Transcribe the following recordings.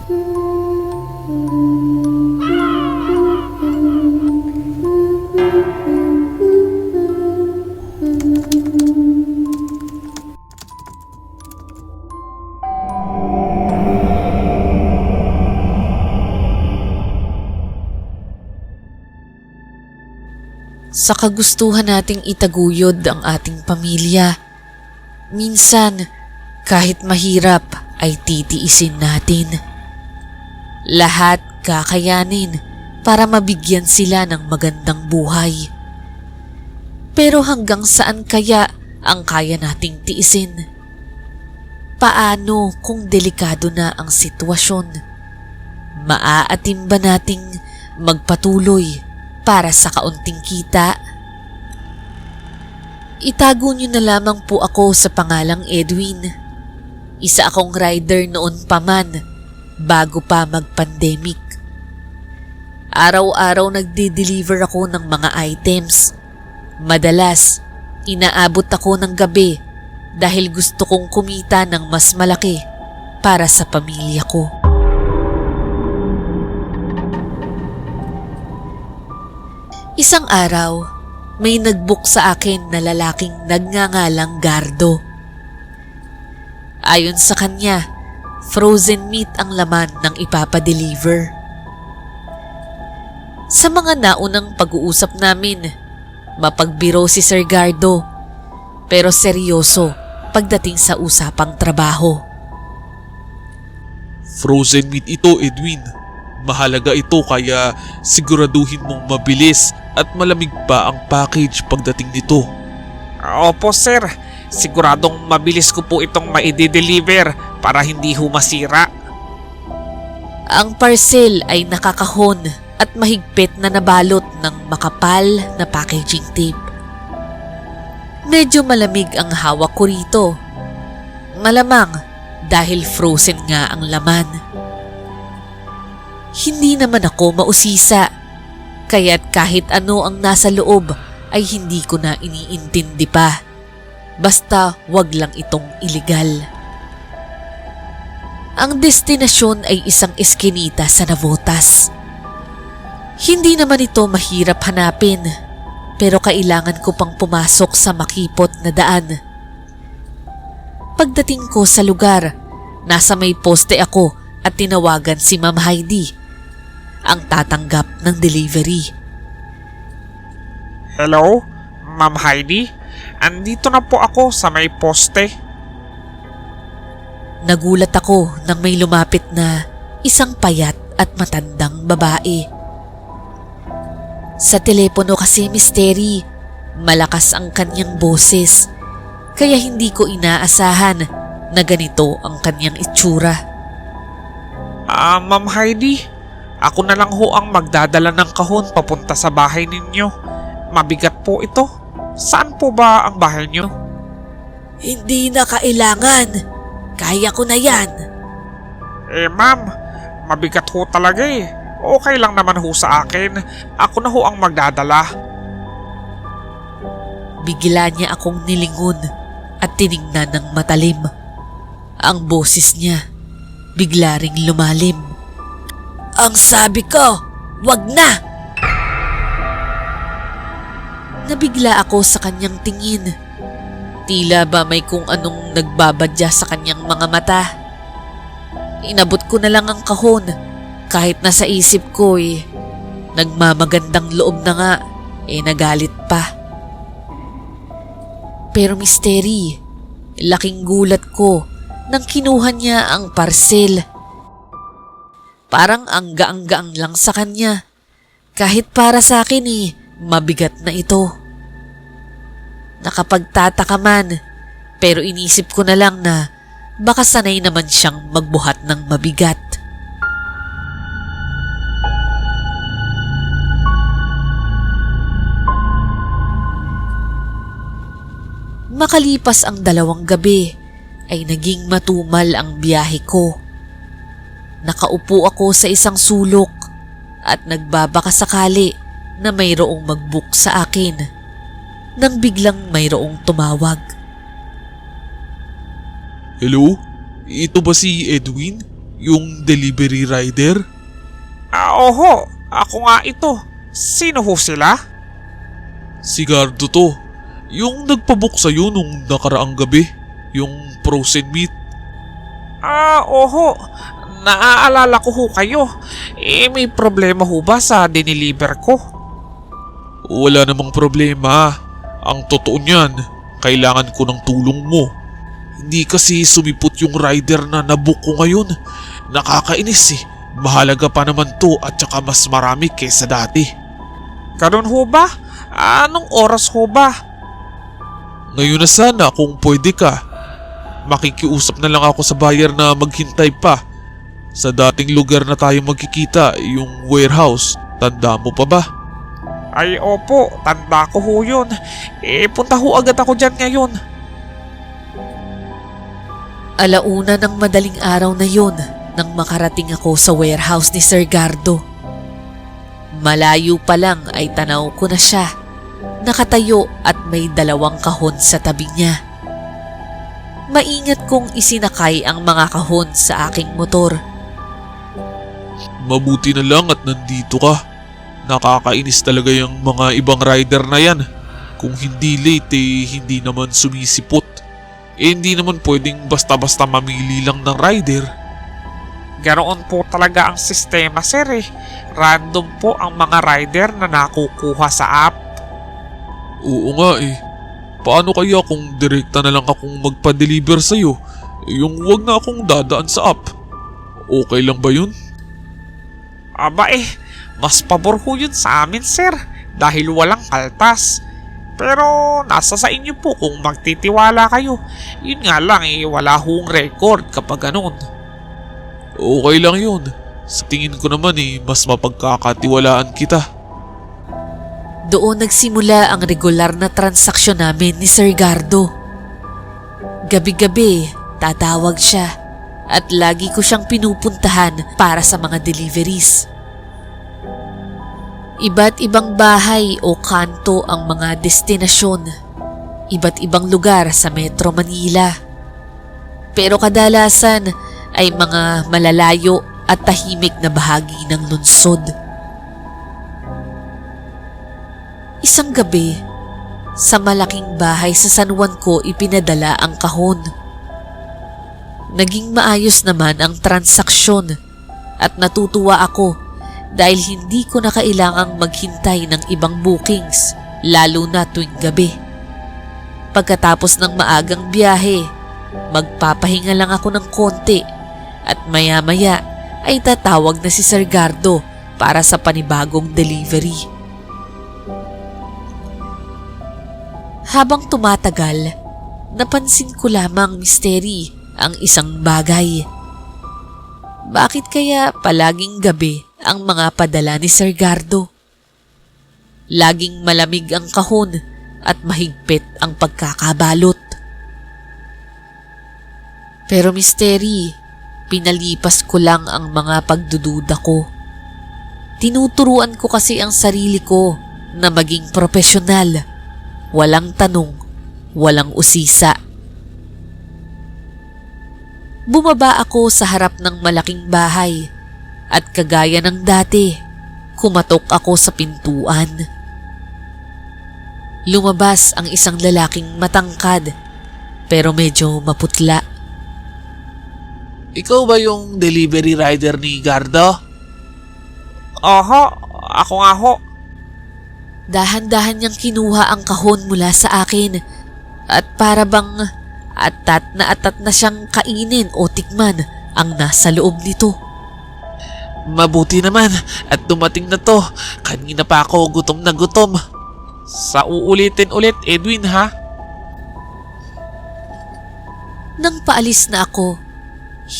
Sa kagustuhan nating itaguyod ang ating pamilya, minsan kahit mahirap ay titiisin natin. Lahat kakayanin para mabigyan sila ng magandang buhay. Pero hanggang saan kaya ang kaya nating tiisin? Paano kung delikado na ang sitwasyon? Maaatim ba nating magpatuloy para sa kaunting kita? Itago niyo na lamang po ako sa pangalang Edwin. Isa akong rider noon pa man, bago pa mag-pandemic. Araw-araw nagde-deliver ako ng mga items. Madalas, inaabot ako ng gabi dahil gusto kong kumita ng mas malaki para sa pamilya ko. Isang araw, may nag-book sa akin na lalaking nagngangalang Gardo. Ayon sa kanya, frozen meat ang laman ng ipapadeliver. Sa mga naunang pag-uusap namin, mapagbiro si Sir Gardo, pero seryoso pagdating sa usapang trabaho. Frozen meat ito, Edwin. Mahalaga ito kaya siguraduhin mong mabilis at malamig pa ang package pagdating nito. Opo sir, siguradong mabilis ko po itong maide-deliver para hindi masira. Ang parcel ay nakakahon at mahigpit na nabalot ng makapal na packaging tape. Medyo malamig ang hawak ko rito. Malamang dahil frozen nga ang laman. Hindi naman ako mausisa, kaya't kahit ano ang nasa loob ay hindi ko na iniintindi pa. Basta wag lang itong iligal. Ang destinasyon ay isang eskinita sa Navotas. Hindi naman ito mahirap hanapin, pero kailangan ko pang pumasok sa makipot na daan. Pagdating ko sa lugar, nasa may poste ako at tinawagan si Ma'am Heidi, ang tatanggap ng delivery. Hello, Ma'am Heidi? Andito na po ako sa may poste. Nagulat ako nang may lumapit na isang payat at matandang babae. Sa telepono kasi, Misteri, malakas ang kanyang boses, kaya hindi ko inaasahan na ganito ang kanyang itsura. Ma'am Heidi, ako na lang ho ang magdadala ng kahon papunta sa bahay ninyo. Mabigat po ito. Saan po ba ang bahay niyo? Hindi na kailangan. Kaya ko na yan. Ma'am, mabigat ho talaga eh. Okay lang naman ho sa akin. Ako na ho ang magdadala. Bigla niya akong nilingon at tiningnan ng matalim. Ang boses niya bigla ring lumalim. Ang sabi ko, wag na! Nabigla ako sa kanyang tingin. Tila ba may kung anong nagbabadya sa kanyang mga mata. Inabot ko na lang ang kahon kahit nasa isip ko nagmamagandang loob na nga nagalit pa. Pero Misteri, laking gulat ko nang kinuha niya ang parcel. Parang ang gaang-gaang lang sa kanya. Kahit para sa akin mabigat na ito. Nakapagtataka man, pero inisip ko na lang na baka sanay naman siyang magbuhat ng mabigat. Makalipas ang 2 gabi, ay naging matumal ang biyahe ko. Nakaupo ako sa isang sulok at nagbabaka sakali na mayroong mag-book sa akin nang biglang mayroong tumawag. Hello? Ito ba si Edwin? Yung delivery rider? Oho, ako nga ito. Sino ho sila? Si Gardo to. Yung nagpabook sa'yo nung nakaraang gabi. Yung frozen meat. Oho. Naaalala ko ho kayo. May problema ho ba sa diniliver ko? Wala namang problema. Ang totoo niyan, kailangan ko ng tulong mo. Hindi kasi sumipot yung rider na nabook ko ngayon. Nakakainis eh. Mahalaga pa naman to at saka mas marami kesa dati. Ganun ho ba? Anong oras ho ba? Ngayon na sana kung pwede ka. Makikiusap na lang ako sa buyer na maghintay pa. Sa dating lugar na tayo magkikita, yung warehouse, tanda mo pa ba? Ay opo, tanda ko ho yun. Punta ho agad ako dyan ngayon. Alauna ng madaling araw na yun nang makarating ako sa warehouse ni Sir Gardo. Malayo pa lang ay tanaw ko na siya. Nakatayo at may 2 kahon sa tabi niya. Maingat kong isinakay ang mga kahon sa aking motor. Mabuti na lang at nandito ka. Nakakainis talaga yung mga ibang rider na yan. Kung hindi late hindi naman sumisipot. Hindi naman pwedeng basta-basta mamili lang ng rider. Ganoon po talaga ang sistema, sir eh. Random po ang mga rider na nakukuha sa app. Oo nga eh. Paano kaya kung direkta na lang akong magpa-deliver sa'yo? Yung wag na akong dadaan sa app. Okay lang ba yun? Aba mas pabor ho yun sa amin, sir. Dahil walang kaltas. Pero nasa sa inyo po kung magtitiwala kayo. Yun nga lang wala hong record kapag ganun. Okay lang yun. Sa tingin ko naman mas mapagkakatiwalaan kita. Doon nagsimula ang regular na transaksyon namin ni Sir Gardo. Gabi-gabi, tatawag siya at lagi ko siyang pinupuntahan para sa mga deliveries. Iba't ibang bahay o kanto ang mga destinasyon. Iba't ibang lugar sa Metro Manila. Pero kadalasan ay mga malalayo at tahimik na bahagi ng lungsod. Isang gabi, sa malaking bahay sa San Juan ko ipinadala ang kahon. Naging maayos naman ang transaksyon at natutuwa ako dahil hindi ko na kailangang maghintay ng ibang bookings, lalo na tuwing gabi. Pagkatapos ng maagang biyahe, magpapahinga lang ako ng konti at maya-maya ay tatawag na si Sir Gardo para sa panibagong delivery. Habang tumatagal, napansin ko lamang misteri ang isang bagay. Bakit kaya palaging gabi ang mga padala ni Sir Gardo? Laging malamig ang kahon at mahigpit ang pagkakabalot. Pero misteri, pinalipas ko lang ang mga pagdududa ko. Tinuturuan ko kasi ang sarili ko na maging profesional. Walang tanong, walang usisa. Bumaba ako sa harap ng malaking bahay at kagaya ng dati, kumatok ako sa pintuan. Lumabas ang isang lalaking matangkad pero medyo maputla. Ikaw ba yung delivery rider ni Gardo? Oho, ako nga ho. Dahan-dahan niyang kinuha ang kahon mula sa akin at para bang atat na siyang kainin o tikman ang nasa loob nito. Mabuti naman at dumating na to. Kanina pa ako gutom na gutom. Sa uulitin ulit, Edwin ha? Nang paalis na ako,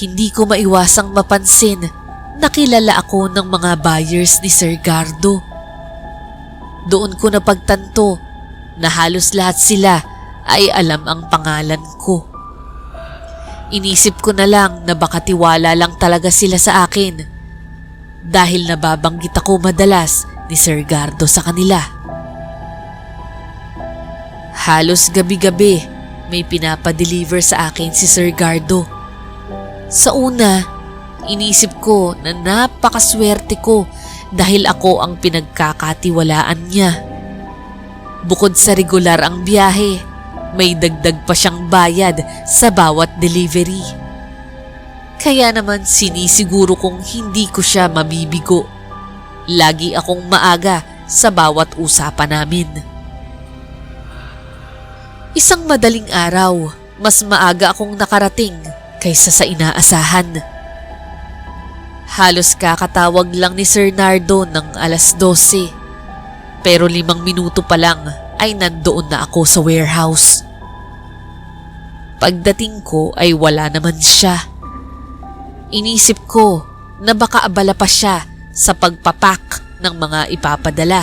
hindi ko maiwasang mapansin na kilala ako ng mga buyers ni Sir Gardo. Doon ko napagtanto na halos lahat sila ay alam ang pangalan ko. Inisip ko na lang na baka tiwala lang talaga sila sa akin dahil nababanggit ako madalas ni Sir Gardo sa kanila. Halos gabi-gabi may pinapadeliver sa akin si Sir Gardo. Sa una, Inisip ko na napakaswerte ko dahil ako ang pinagkakatiwalaan niya. Bukod sa regular ang biyahe, may dagdag pa siyang bayad sa bawat delivery. Kaya naman sinisiguro kong hindi ko siya mabibigo. Lagi akong maaga sa bawat usapan namin. Isang madaling araw, mas maaga akong nakarating kaysa sa inaasahan. Halos kakatawag lang ni Sir Nardo ng 12:00. Pero 5 minuto pa lang ay nandoon na ako sa warehouse. Pagdating ko ay wala naman siya. Inisip ko na baka abala pa siya sa pagpapak ng mga ipapadala.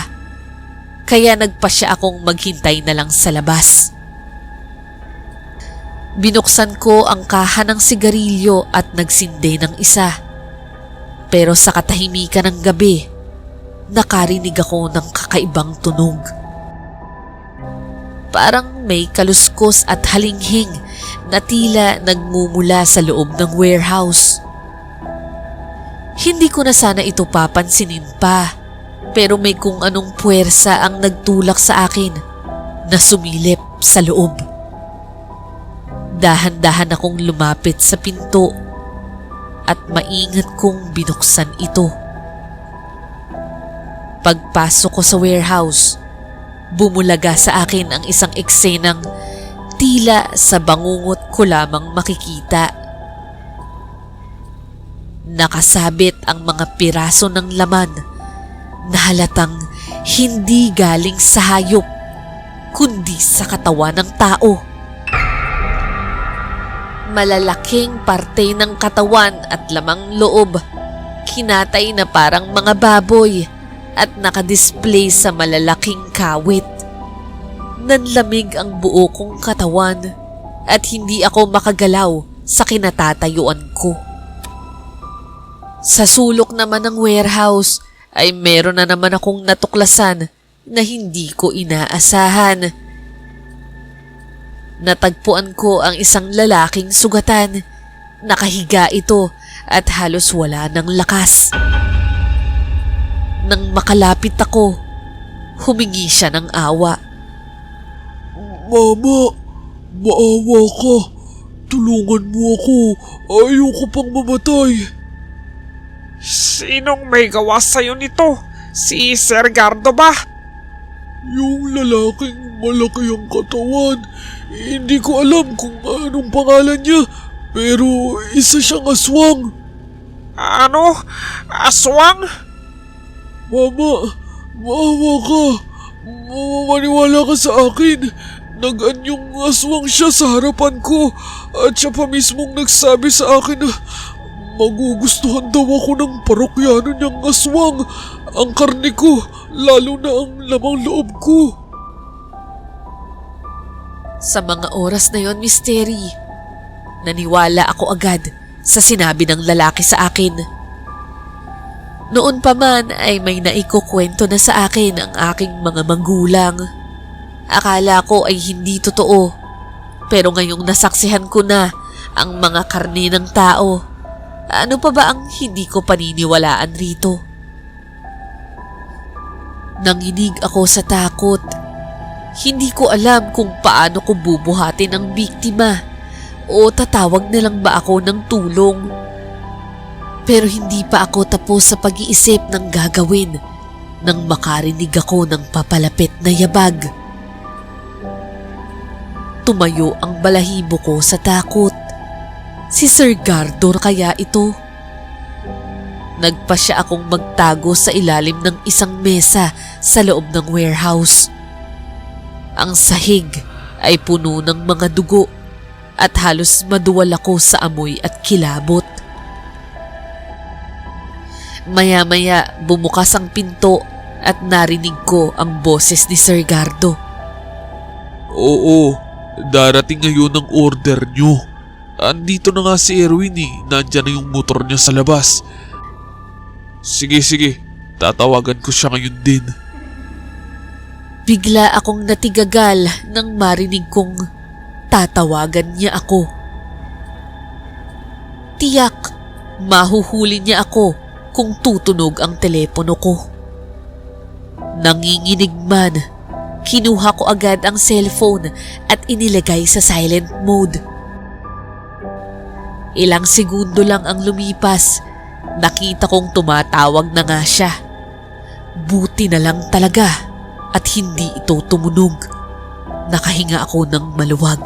Kaya nagpa siya akong maghintay na lang sa labas. Binuksan ko ang kaha ng sigarilyo at nagsindi ng isa. Pero sa katahimikan ng gabi, nakarinig ako ng kakaibang tunog. Parang may kaluskos at halinghing na tila nagmumula sa loob ng warehouse. Hindi ko na sana ito papansinin pa, pero may kung anong puwersa ang nagtulak sa akin na sumilip sa loob. Dahan-dahan akong lumapit sa pinto at maingat kong binuksan ito. Pagpasok ko sa warehouse, bumulaga sa akin ang isang eksenang tila sa bangungot ko lamang makikita. Nakasabit ang mga piraso ng laman na halatang hindi galing sa hayop kundi sa katawan ng tao. Malalaking parte ng katawan at lamang loob, kinatay na parang mga baboy at nakadisplay sa malalaking kawit. Nanlamig ang buo kong katawan at hindi ako makagalaw sa kinatatayuan ko. Sa sulok naman ng warehouse ay meron na naman akong natuklasan na hindi ko inaasahan. Natagpuan ko ang isang lalaking sugatan. Nakahiga ito at halos wala ng lakas. Nang makalapit ako, humingi siya ng awa. Mama, maawa ka. Tulungan mo ako. Ayoko pang mamatay. Sinong may gawa sa'yo nito? Si Sir Gardo ba? Yung lalaking malaki ang katawan. Hindi ko alam kung anong pangalan niya, pero isa siyang aswang. Ano? Aswang? Mama, maawa ka. Maniwala ka sa akin. Nag-anyong aswang siya sa harapan ko at siya pa mismong nagsabi sa akin na magugustuhan daw ako ng parokyano niyang aswang. Ang karne ko, lalo na ang lamang loob ko. Sa mga oras na yon, Misteri, naniwala ako agad sa sinabi ng lalaki sa akin. Noon pa man ay may naikukwento na sa akin ang aking mga magulang. Akala ko ay hindi totoo, pero ngayong nasaksihan ko na ang mga karne ng tao, ano pa ba ang hindi ko paniniwalaan rito? Nanginig ako sa takot. Hindi ko alam kung paano ko bubuhatin ang biktima o tatawag na lang ba ako ng tulong. Pero hindi pa ako tapos sa pag-iisip ng gagawin nang makarinig ako ng papalapit na yabag. Tumayo ang balahibo ko sa takot. Si Sir Gardo kaya ito? Nagpa siya akong magtago sa ilalim ng isang mesa sa loob ng warehouse. Ang sahig ay puno ng mga dugo at halos maduwal ako sa amoy at kilabot. Maya-maya bumukas ang pinto at narinig ko ang boses ni Sir Gardo. Oo, darating ngayon ang order niyo. Andito na nga si Erwin eh. Nandyan na yung motor niya sa labas. Sige, tatawagan ko siya ngayon din. Bigla akong natigagal nang marinig kong tatawagan niya ako. Tiyak, Mahuhuli niya ako kung tutunog ang telepono ko. Nanginginig man, kinuha ko agad ang cellphone at inilagay sa silent mode. Ilang segundo lang ang lumipas, nakita kong tumatawag na nga siya. Buti na lang talaga at hindi ito tumunog. Nakahinga ako ng maluwag.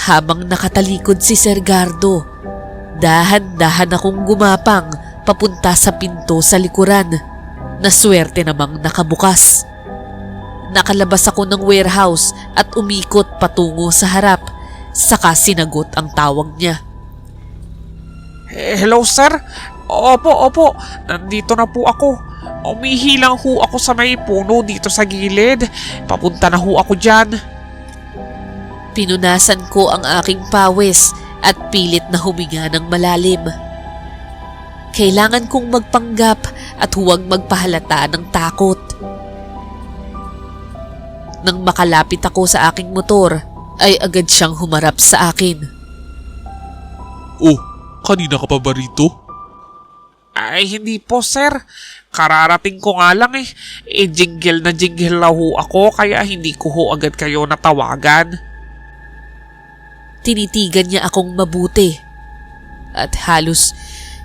Habang nakatalikod si Sir Gardo, dahan-dahan akong gumapang papunta sa pinto sa likuran na swerte namang nakabukas. Nakalabas ako ng warehouse at umikot patungo sa harap, saka sinagot ang tawag niya. Hello sir? Opo, nandito na po ako. Umihilang ho ako sa may puno dito sa gilid. Papunta na ho ako dyan. Pinunasan ko ang aking pawis at pilit na huminga ng malalim. Kailangan kong magpanggap at huwag magpahalata ng takot. Nang makalapit ako sa aking motor, ay agad siyang humarap sa akin. Oh, kanina ka pa ba rito? Ay hindi po sir. Kararating ko nga lang eh. Jingle na jingle na ho ako kaya hindi ko ho agad kayo natawagan. Tinitigan niya akong mabuti at halos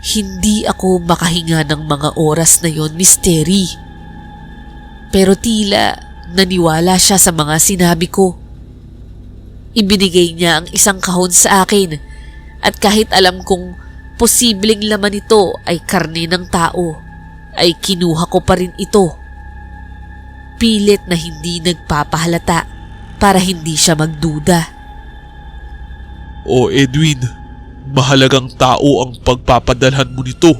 hindi ako makahinga ng mga oras na yon, Misteri. Pero tila naniwala siya sa mga sinabi ko. Ibinigay niya ang isang kahon sa akin at kahit alam kong posibleng laman ito ay karne ng tao, ay kinuha ko pa rin ito. Pilit na hindi nagpapahalata para hindi siya magduda. O Edwin, mahalagang tao ang pagpapadalhan mo nito.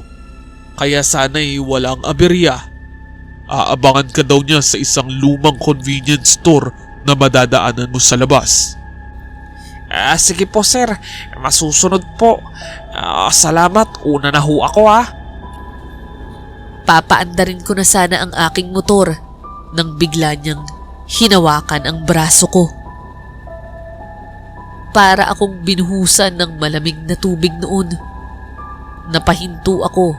Kaya sana'y walang aberya. Aabangan ka daw niya sa isang lumang convenience store na madadaanan mo sa labas. Sige po sir, masusunod po. Salamat, una na ho ako Papaandarin ko na sana ang aking motor nang bigla niyang hinawakan ang braso ko. Para akong binuhusan ng malamig na tubig noon. Napahinto ako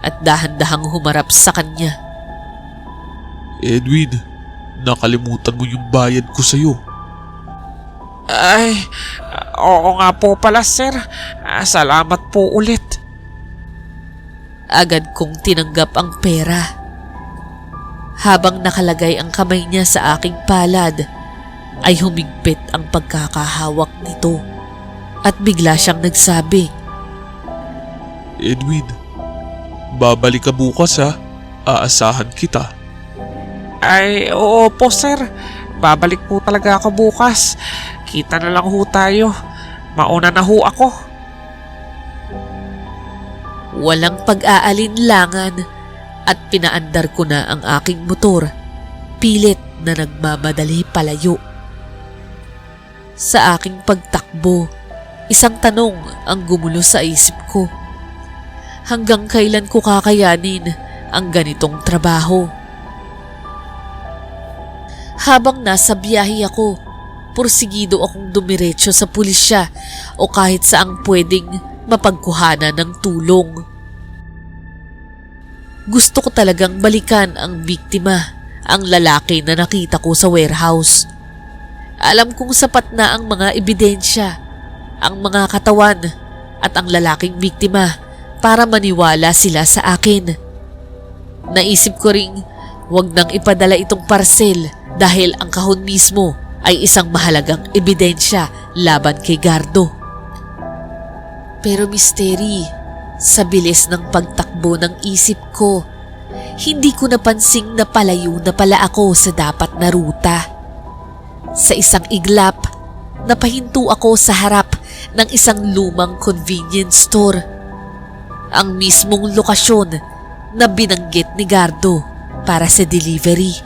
at dahan-dahang humarap sa kanya. Edwin, nakalimutan mo yung bayad ko sa'yo. Ay, oo nga po pala sir. Salamat po ulit. Agad kong tinanggap ang pera. Habang nakalagay ang kamay niya sa aking palad, ay humigpit ang pagkakahawak nito at bigla siyang nagsabi, Edwin, babalik ka bukas ha. Aasahan kita. Ay, oo po sir. Babalik po talaga ako bukas. Kita na lang ho tayo. Mauna na ho ako. Walang pag-aalinlangan at pinaandar ko na ang aking motor, pilit na nagmamadali palayo. Sa aking pagtakbo, isang tanong ang gumulo sa isip ko. Hanggang kailan ko kakayanin ang ganitong trabaho? Habang nasa biyahe ako, pursigido akong dumiretso sa pulisya o kahit saang pwedeng mapagkuhanan ng tulong. Gusto ko talagang balikan ang biktima, ang lalaki na nakita ko sa warehouse. Alam kong sapat na ang mga ebidensya, ang mga katawan at ang lalaking biktima para maniwala sila sa akin. Naisip ko ring wag nang ipadala itong parcel dahil ang kahon mismo ay isang mahalagang ebidensya laban kay Gardo. Pero Misteri, sa bilis ng pagtakbo ng isip ko, hindi ko napansing na palayo na pala ako sa dapat na ruta. Sa isang iglap, napahinto ako sa harap ng isang lumang convenience store. Ang mismong lokasyon na binanggit ni Gardo para sa delivery.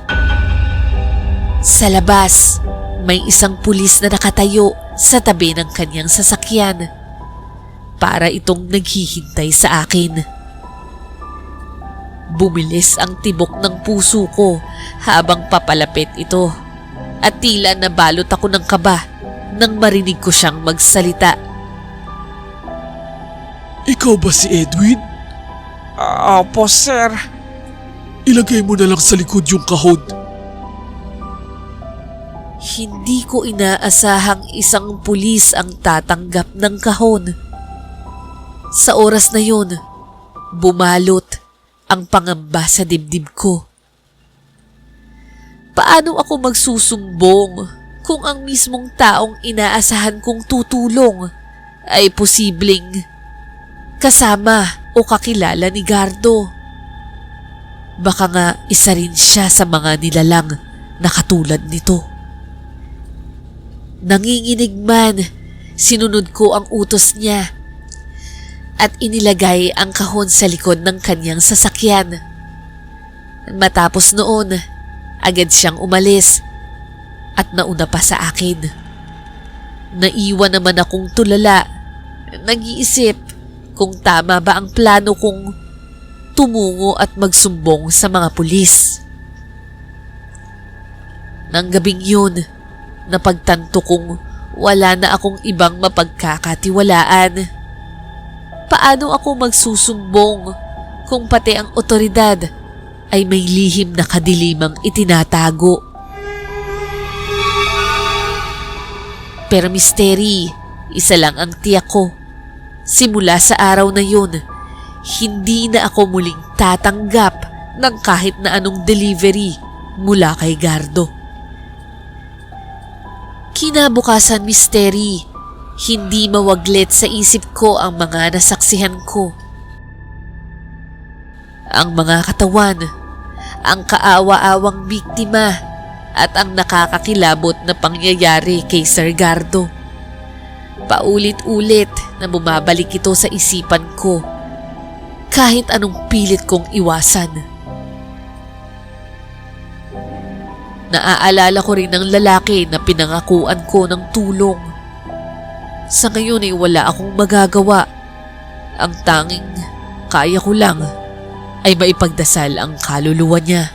Sa labas, may isang pulis na nakatayo sa tabi ng kanyang sasakyan. Para itong naghihintay sa akin. Bumilis ang tibok ng puso ko habang papalapit ito at tila nabalot ako ng kaba nang marinig ko siyang magsalita. Ikaw ba si Edwin? Opo, sir. Ilagay mo na lang sa likod yung kahon. Hindi ko inaasahang isang pulis ang tatanggap ng kahon. Sa oras na yun, bumalot ang pangamba sa dibdib ko. Paano ako magsusumbong kung ang mismong taong inaasahan kong tutulong ay posibleng kasama o kakilala ni Gardo? Baka nga isa rin siya sa mga nilalang na katulad nito. Nanginginig man, sinunod ko ang utos niya at inilagay ang kahon sa likod ng kanyang sasakyan. Matapos noon, agad siyang umalis at nauna pa sa akin. Naiwan naman akong tulala, nag-iisip kung tama ba ang plano kong tumungo at magsumbong sa mga pulis. Nang gabing yun, napagtanto kong wala na akong ibang mapagkakatiwalaan. Paano ako magsusumbong kung pati ang otoridad ay may lihim na kadilimang itinatago? Pero misteri, isa lang ang tiyak ko. Simula sa araw na yun, hindi na ako muling tatanggap ng kahit na anong delivery mula kay Gardo. Kinabukasan, misteri, hindi mawaglit sa isip ko ang mga nasaksihan ko. Ang mga katawan, ang kaawa-awang biktima at ang nakakakilabot na pangyayari kay Sir Gardo. Paulit-ulit na bumabalik ito sa isipan ko kahit anong pilit kong iwasan. Naaalala ko rin ang lalaki na pinangakuan ko ng tulong. Sa ngayon ay wala akong magagawa. Ang tanging kaya ko lang ay maipagdasal ang kaluluwa niya.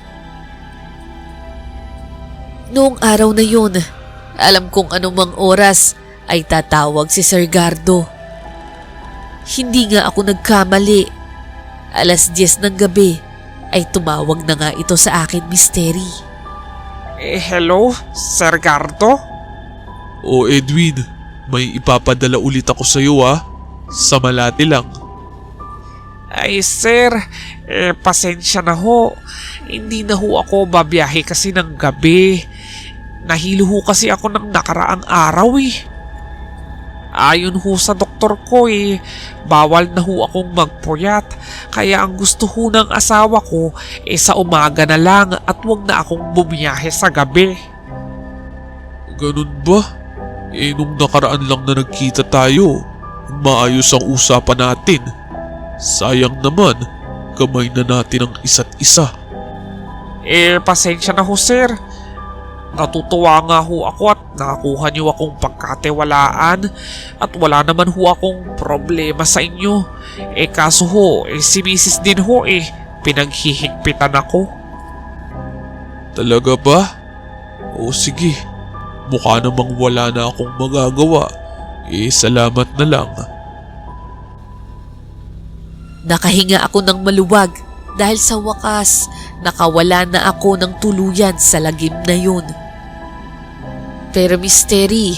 Noong araw na yun, alam kong anumang oras ay tatawag si Sir Gardo. Hindi nga ako nagkamali. 10:00 ng gabi ay tumawag na nga ito sa akin, misteri. Hello, Sir Gardo? O Edwin, may ipapadala ulit ako sa iyo Sa Malate lang. Ay, sir, pasensya na ho. Hindi na ho ako babiyahe kasi ng gabi. Nahilo ho kasi ako ng nakaraang araw Ayon ho sa doktor ko bawal na ho akong magpuyat. Kaya ang gusto ho ng asawa ko sa umaga na lang at wag na akong bumiyahe sa gabi. Ganun ba? Nung nakaraan lang na nagkita tayo, maayos ang usapan natin. Sayang naman, kamay na natin ang isa't isa. Pasensya na ho, sir. Natutuwa nga ho ako at nakakuha niyo akong pagkatiwalaan at wala naman ho akong problema sa inyo. Kaso ho, si Mrs. din ho pinaghihigpitan ako. Talaga ba? O sige, mukha namang wala na akong magagawa. Salamat na lang. Nakahinga ako ng maluwag dahil sa wakas nakawala na ako ng tuluyan sa lagim na yun. Pero misteri,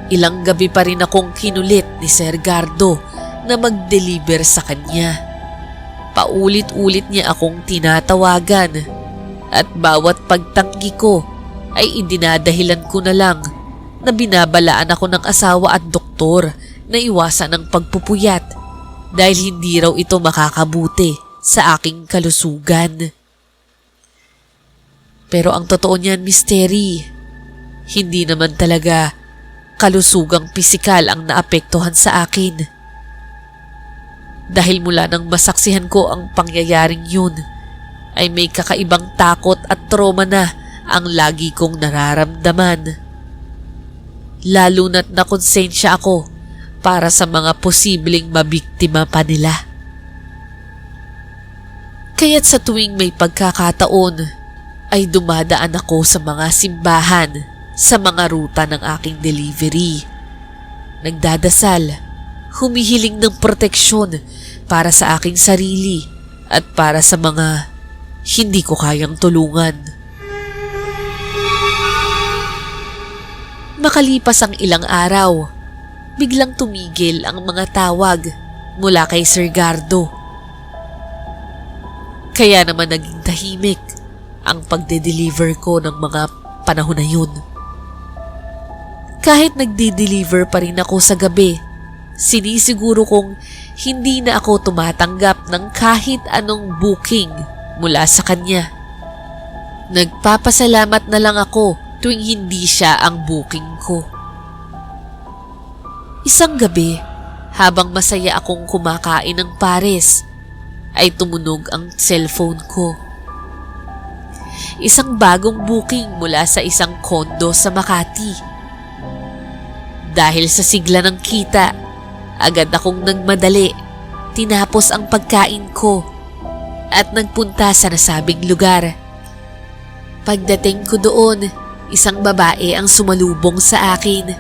ilang gabi pa rin akong kinulit ni Sir Gardo na mag-deliver sa kanya. Paulit-ulit niya akong tinatawagan at bawat pagtanggi ko ay idinadahilan ko na lang na binabalaan ako ng asawa at doktor na iwasan ang pagpupuyat dahil hindi raw ito makakabuti sa aking kalusugan. Pero ang totoo niyan, misteri, hindi naman talaga kalusugang pisikal ang naapektuhan sa akin. Dahil mula nang masaksihan ko ang pangyayaring yun, ay may kakaibang takot at trauma na ang lagi kong nararamdaman. Lalo na't nakonsensya ako para sa mga posibleng mabiktima pa nila. Kaya't sa tuwing may pagkakataon, ay dumadaan ako sa mga simbahan sa mga ruta ng aking delivery. Nagdadasal humihiling ng proteksyon para sa aking sarili at para sa mga hindi ko kayang tulungan. Makalipas ang ilang araw, biglang tumigil ang mga tawag mula kay Sir Gardo. Kaya naman naging tahimik ang pagde-deliver ko ng mga panahon na yun. Kahit nagde-deliver pa rin ako sa gabi, sinisiguro kong hindi na ako tumatanggap ng kahit anong booking mula sa kanya. Nagpapasalamat na lang ako tuwing hindi siya ang booking ko. Isang gabi, habang masaya akong kumakain ng pares, ay tumunog ang cellphone ko. Isang bagong booking mula sa isang kondo sa Makati. Dahil sa sigla ng kita, agad akong nagmadali, tinapos ang pagkain ko at nagpunta sa nasabing lugar. Pagdating ko doon, isang babae ang sumalubong sa akin.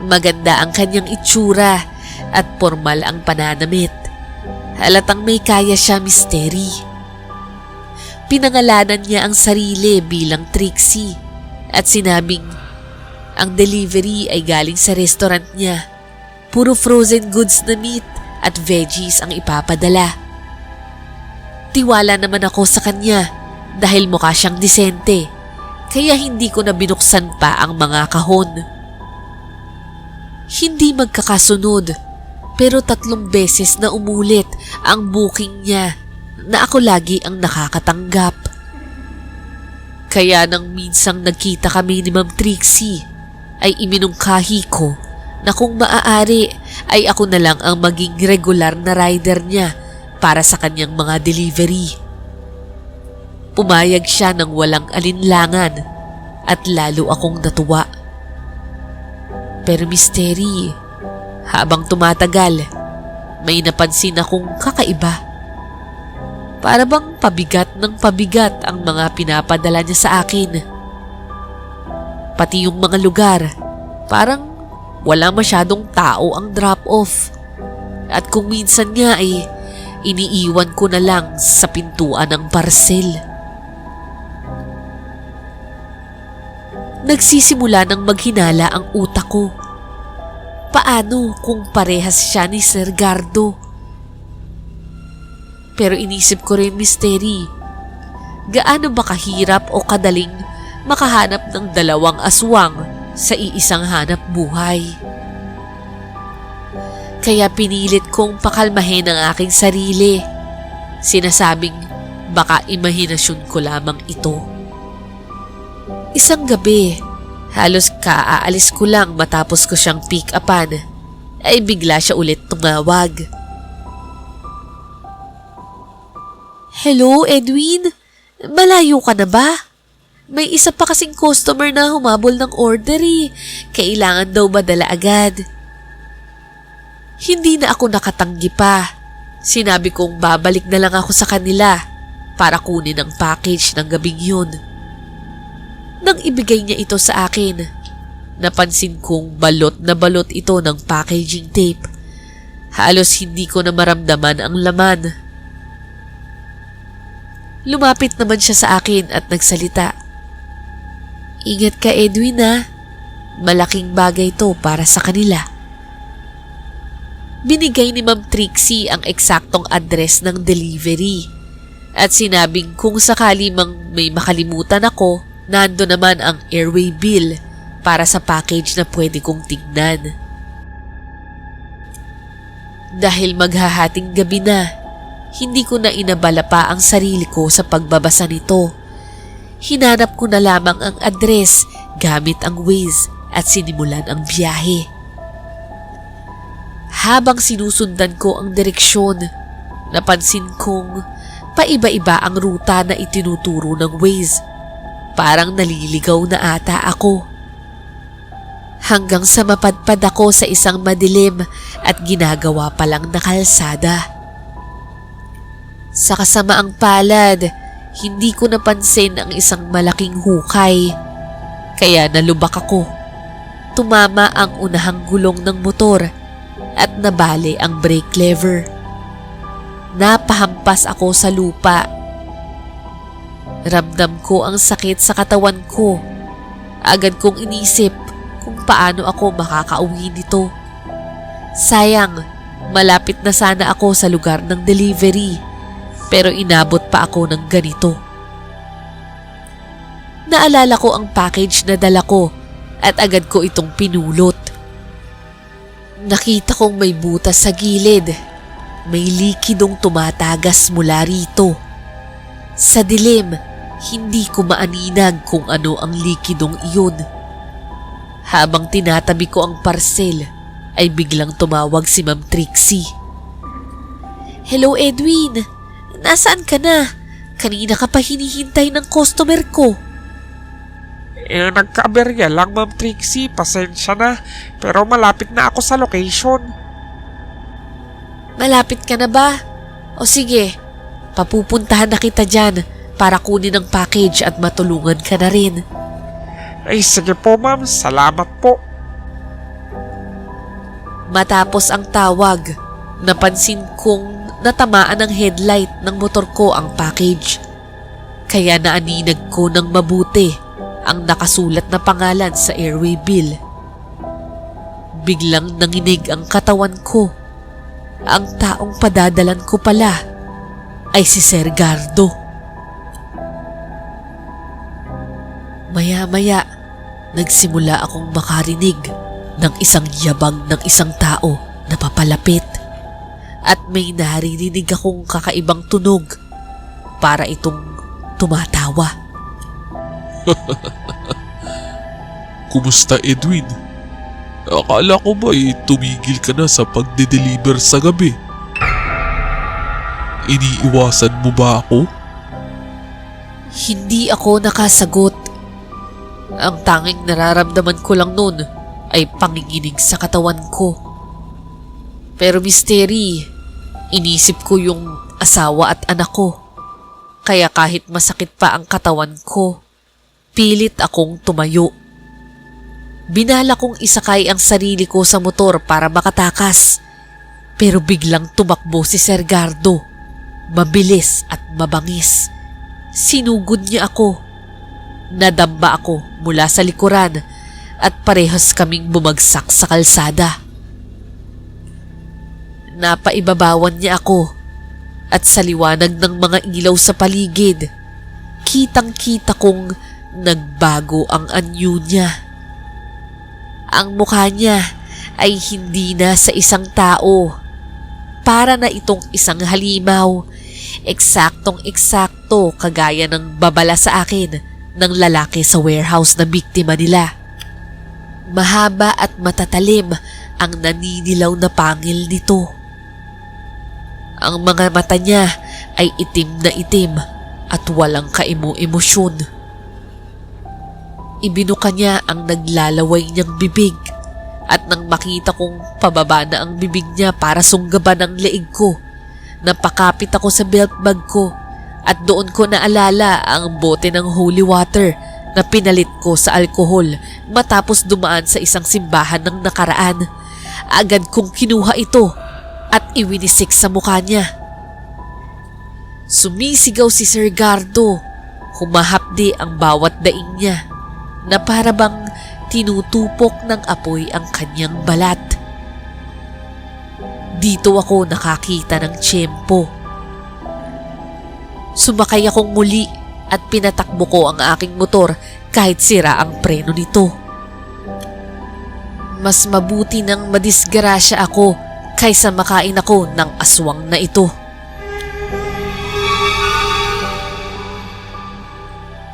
Maganda ang kanyang itsura at formal ang pananamit. Halatang may kaya siya, Misteri. Pinangalanan niya ang sarili bilang Trixie at sinabing ang delivery ay galing sa restaurant niya. Puro frozen goods na meat at veggies ang ipapadala. Tiwala naman ako sa kanya dahil mukha siyang disente, kaya hindi ko na binuksan pa ang mga kahon. Hindi magkakasunod, pero 3 beses na umulit ang booking niya na ako lagi ang nakakatanggap. Kaya nang minsang nagkita kami ni Ma'am Trixie, ay iminungkahi ko na kung maaari ay ako na lang ang maging regular na rider niya para sa kanyang mga delivery. Pumayag siya ng walang alinlangan at lalo akong natuwa. Pero Misteri, habang tumatagal, may napansin akong kakaiba. Para bang pabigat ng pabigat ang mga pinapadala niya sa akin. Pati yung mga lugar, parang wala masyadong tao ang drop-off. At kung minsan nga ay iniiwan ko na lang sa pintuan ng parcel. Nagsisimula ng maghinala ang utak ko. Paano kung parehas siya ni Sir Gardo? Pero inisip ko rin, Misteri, gaano ba kahirap o kadaling makahanap ng 2 aswang sa iisang hanap buhay? Kaya pinilit kong pakalmahin ang aking sarili. Sinasabing baka imahinasyon ko lamang ito. Isang gabi, halos kaaalis ko lang matapos ko siyang pick-upan, ay bigla siya ulit tumawag. Hello, Edwin? Malayo ka na ba? May isa pa kasing customer na humabol ng order eh. Kailangan daw madala agad. Hindi na ako nakatanggi pa. Sinabi kong babalik na lang ako sa kanila para kunin ang package ng gabing yun. Nang ibigay niya ito sa akin, napansin kong balot na balot ito ng packaging tape. Halos hindi ko na maramdaman ang laman. Lumapit naman siya sa akin at nagsalita. Ingat ka, Edwin, ha? Malaking bagay to para sa kanila. Binigay ni Ma'am Trixie ang eksaktong address ng delivery at sinabing kung sakali mang may makalimutan ako, nando naman ang airway bill para sa package na pwede kong tignan. Dahil maghahating gabi na, hindi ko na inabala pa ang sarili ko sa pagbabasa nito. Hinanap ko na lamang ang address gamit ang Waze at sinimulan ang biyahe. Habang sinusundan ko ang direksyon, napansin kong paiba-iba ang ruta na itinuturo ng Waze. Parang naliligaw na ata ako. Hanggang sa mapadpad ako sa isang madilim at ginagawa pa lang na kalsada. Sa kasamaang palad, hindi ko napansin ang isang malaking hukay, kaya nalubak ako. Tumama ang unahang gulong ng motor at nabali ang brake lever. Napahampas ako sa lupa. Ramdam ko ang sakit sa katawan ko. Agad kong inisip kung paano ako makakauwi nito. Sayang, malapit na sana ako sa lugar ng delivery, pero inabot pa ako ng ganito. Naalala ko ang package na dala ko at agad ko itong pinulot. Nakita kong may butas sa gilid. May likidong tumatagas mula rito. Sa dilim, hindi ko maaninag kung ano ang likidong iyon. Habang tinatabi ko ang parcel, ay biglang tumawag si Ma'am Trixie. "Hello Edwin, nasaan ka na? Kanina ka pa hinihintay ng customer ko." Nagka-aberya lang, Ma'am Trixie. Pasensya na. Pero malapit na ako sa location. Malapit ka na ba? O sige, papupuntahan na kita dyan para kunin ang package at matulungan ka na rin. Ay, sige po, ma'am. Salamat po. Matapos ang tawag, napansin kong natamaan ng headlight ng motor ko ang package. Kaya naaninag ko ng mabuti ang nakasulat na pangalan sa airway bill. Biglang nanginig ang katawan ko. Ang taong padadalan ko pala ay si Sir Gardo. Maya-maya, nagsimula akong makarinig ng isang yabang ng isang tao na papalapit at may naririnig akong kakaibang tunog para itong tumatawa. Kumusta Edwin? Akala ko ba tumigil ka na sa pagde-deliver sa gabi? Iniiwasan mo ba ako? Hindi ako nakasagot. Ang tanging nararamdaman ko lang noon ay panginginig sa katawan ko. Pero misteri, inisip ko yung asawa at anak ko. Kaya kahit masakit pa ang katawan ko, pilit akong tumayo. Binala kong isakay ang sarili ko sa motor para makatakas. Pero biglang tumakbo si Sir Gardo. Mabilis at mabangis. Sinugod niya ako. Nadamba ako mula sa likuran at parehas kaming bumagsak sa kalsada. Napaibabawan niya ako at sa liwanag ng mga ilaw sa paligid, kitang-kita kong nagbago ang anyo niya. Ang mukha niya ay hindi na sa isang tao. Para na itong isang halimaw. Eksaktong-eksakto kagaya ng babala sa akin ng lalaki sa warehouse na biktima nila. Mahaba at matatalim ang naninilaw na pangil nito. Ang mga mata niya ay itim na itim at walang kaimo-emosyon. Ibinuka niya ang naglalaway niyang bibig at nang makita kong pababa na ang bibig niya para sunggaban ang leeg ko, napakapit ako sa belt bag ko at doon ko naalala ang bote ng holy water na pinalit ko sa alkohol matapos dumaan sa isang simbahan ng nakaraan. Agad kong kinuha ito at iwinisik sa mukha niya. Sumisigaw si Sir Gardo. Humahapdi ang bawat daing niya na para bang tinutupok ng apoy ang kanyang balat. Dito ako nakakita ng tiyempo. Sumakay akong muli at pinatakbo ko ang aking motor kahit sira ang preno nito. Mas mabuti nang madisgrasya ako kaysa makain ako ng aswang na ito.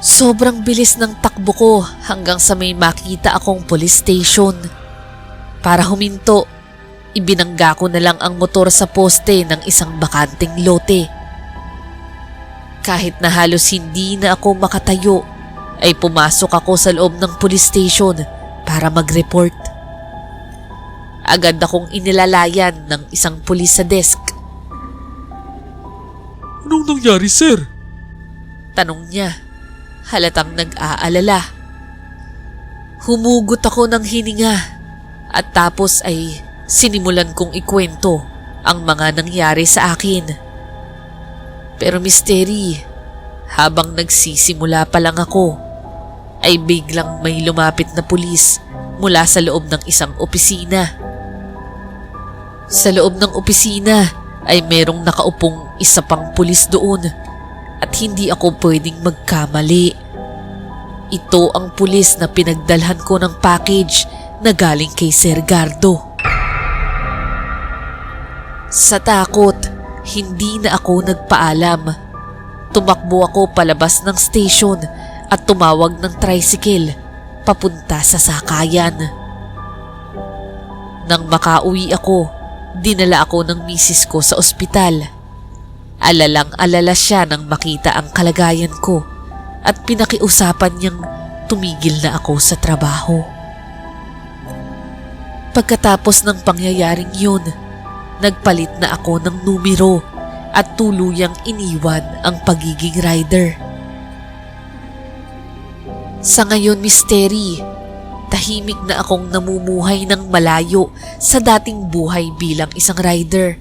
Sobrang bilis ng takbo ko hanggang sa may makita akong police station. Para huminto, ibinangga ko na lang ang motor sa poste ng isang bakanting lote. Kahit na halos hindi na ako makatayo, ay pumasok ako sa loob ng police station para mag-report. Agad akong inilalayan ng isang pulis sa desk. Anong nangyari, sir? Tanong niya. Halatang nag-aalala. Humugot ako ng hininga at tapos ay sinimulan kong ikwento ang mga nangyari sa akin. Pero Misteri, habang nagsisimula pa lang ako, ay biglang may lumapit na pulis mula sa loob ng isang opisina. Sa loob ng opisina ay merong nakaupong isa pang pulis doon at hindi ako pwedeng magkamali. Ito ang pulis na pinagdalhan ko ng package na galing kay Sir Gardo. Sa takot, hindi na ako nagpaalam. Tumakbo ako palabas ng station at tumawag ng tricycle papunta sa sakayan. Nang makauwi ako, dinala ako ng misis ko sa ospital. Alalang-alala siya nang makita ang kalagayan ko at pinakiusapan niyang tumigil na ako sa trabaho. Pagkatapos ng pangyayaring yun, nagpalit na ako ng numero at tuluyang iniwan ang pagiging rider. Sa ngayon, Misteri, tahimik na akong namumuhay ng malayo sa dating buhay bilang isang rider.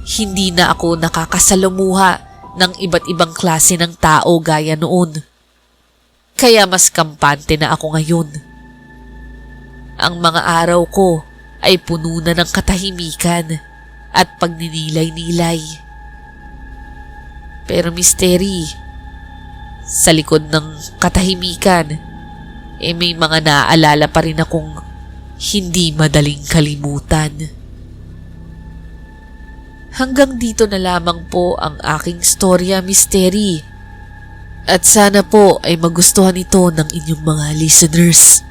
Hindi na ako nakakasalamuha ng iba't ibang klase ng tao gaya noon. Kaya mas kampante na ako ngayon. Ang mga araw ko ay puno na ng katahimikan at pagninilay-nilay. Pero Misteri, sa likod ng katahimikan, may mga naaalala pa rin akong hindi madaling kalimutan. Hanggang dito na lamang po ang aking storya, Misteri. At sana po ay magustuhan ito ng inyong mga listeners.